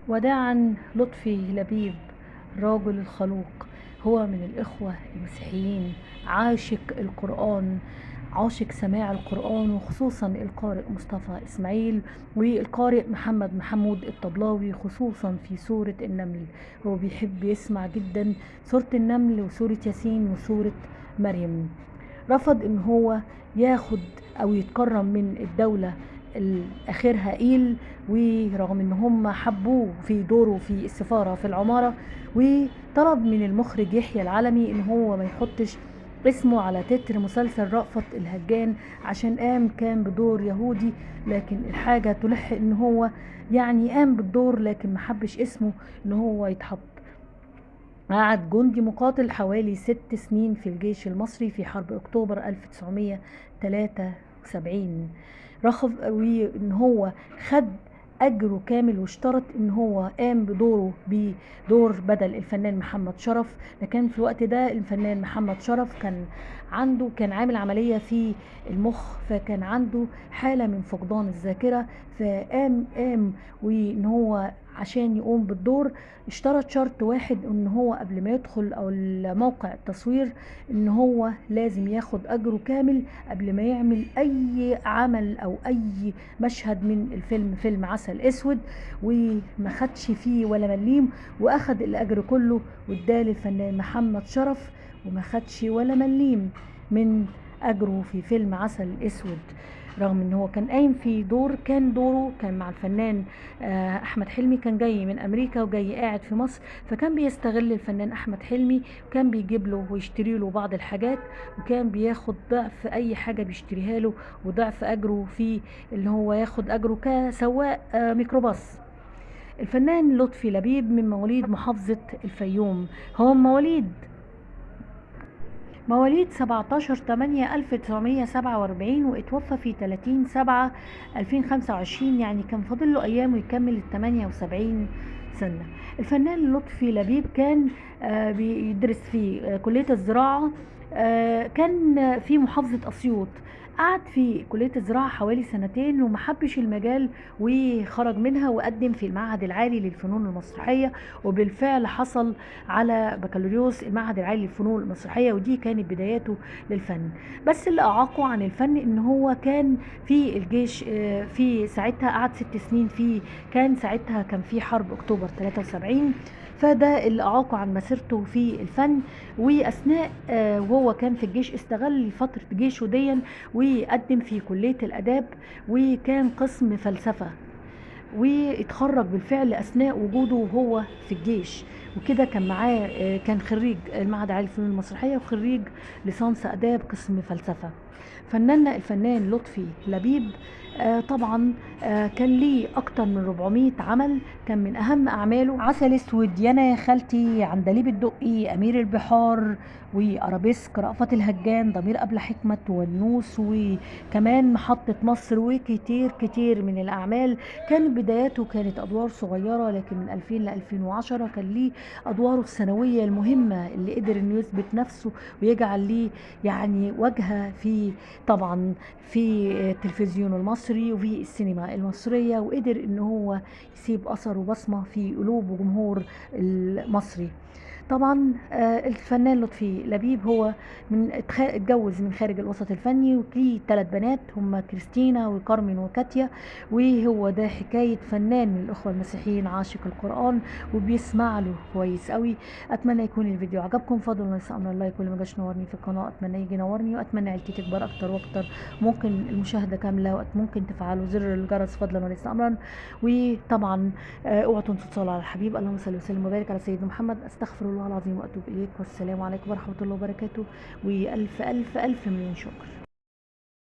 وداعا لطفي لبيب، الراجل الخلوق، هو من الإخوة المسيحيين، عاشق القرآن، عاشق سماع القرآن، وخصوصا القارئ مصطفى إسماعيل والقارئ محمد محمود الطبلاوي، خصوصا في سورة النمل. هو بيحب يسمع جدا سورة النمل وسورة ياسين وسورة مريم. رفض ان هو ياخد او يتكرم من الدولة اخرها ايل، ورغم ان هم حبوه في دوره في السفارة في العمارة، وطلب من المخرج يحيى العلمي ان هو ما يحطش اسمه على تتر مسلسل رأفت الهجان عشان كان بدور يهودي، لكن الحاجة تلح ان هو يعني قام بالدور لكن محبش اسمه ان هو يتحط. قعد جندي مقاتل حوالي 6 سنين في الجيش المصري في حرب أكتوبر 1973. رغم ان هو خد أجره كامل، واشترط ان هو قام بدور بدل الفنان محمد شرف. لكن في الوقت ده الفنان محمد شرف كان عامل عملية في المخ، فكان عنده حالة من فقدان الذاكرة. فقام وان هو عشان يقوم بالدور اشترط شرط واحد، ان هو قبل ما يدخل او موقع التصوير ان هو لازم ياخد اجره كامل قبل ما يعمل اي عمل او اي مشهد من الفيلم، فيلم عسل اسود، وما خدش فيه ولا مليم، واخد الاجر كله واداه للفنان محمد شرف، وما خدش ولا مليم من اجره في فيلم عسل اسود. رغم ان هو كان قايم في دوره كان مع الفنان احمد حلمي، كان جاي من امريكا وجاي قاعد في مصر، فكان بيستغل الفنان احمد حلمي، وكان بيجيب له ويشتري له بعض الحاجات، وكان بياخد ضعف اي حاجة بيشتريها له، وضعف اجره في اللي هو ياخد اجره كسواق ميكروباص. الفنان لطفي لبيب من مواليد محافظة الفيوم. هو مواليد 17/8/1947، واتوفى في 30/7/2025، يعني كان فاضل له أيام ويكمل 78 سنة. الفنان لطفي لبيب كان بيدرس في كلية الزراعة، كان في محافظة أسيوط. قعد في كلية الزراعة حوالي سنتين ومحبش المجال، وخرج منها وقدم في المعهد العالي للفنون المسرحية، وبالفعل حصل على بكالوريوس المعهد العالي للفنون المسرحية، ودي كانت بداياته للفن. بس اللي أعاقه عن الفن إن هو كان في الجيش، في ساعتها قعد 6 سنين كان ساعتها كان في حرب أكتوبر 73، فده اللي أعاقه عن مسيرته في الفن. وأثناء وهو كان في الجيش استغل فترة جيشه ديا وقدم في كلية الآداب، وكان قسم فلسفة، واتخرج بالفعل اثناء وجوده وهو في الجيش. وكده كان معاه كان خريج المعهد العالي للفنون المسرحيه وخريج ليسانس اداب قسم فلسفه. فناننا الفنان لطفي لبيب طبعا كان ليه اكتر من 400 عمل. كان من اهم اعماله عسل اسود، يانا يا خالتي، عندليب الدقي، امير البحار، وارابيسك، رأفت الهجان، ضمير قبل حكمة، والنوس، وكمان محطة مصر، وكتير كتير من الأعمال. كان بداياته كانت أدوار صغيرة، لكن من 2000 ل 2010 كان ليه أدواره السنوية المهمة اللي قدر إنه يثبت نفسه ويجعل ليه يعني واجهة طبعا في التلفزيون المصري وفي السينما المصرية، وقدر إن هو يسيب أثر وبصمة في قلوب وجمهور المصري. طبعا الفنان لطفي لبيب هو اتجوز من خارج الوسط الفني، وليه 3 بنات هم كريستينا وكارمن وكاتيا. وهو ده حكاية فنان من الأخوة المسيحيين عاشق القرآن وبيسمع له كويس قوي. أتمنى يكون الفيديو عجبكم. فضل ونسأل أمر الله كل ما جاش نورني في القناة، أتمنى يجي نورني، وأتمنى عيلتي تكبر أكتر وأكتر. ممكن المشاهدة كاملة، ممكن تفعلوا زر الجرس فضلا وليس أمرا. وطبعا اوعوا تنسوا تصلوا على الحبيب. اللهم صل وسلم وبارك على سيدنا محمد. استغفر الله العظيم واتوب اليك، والسلام عليكم ورحمه الله وبركاته، والف الف الف مليون شكر.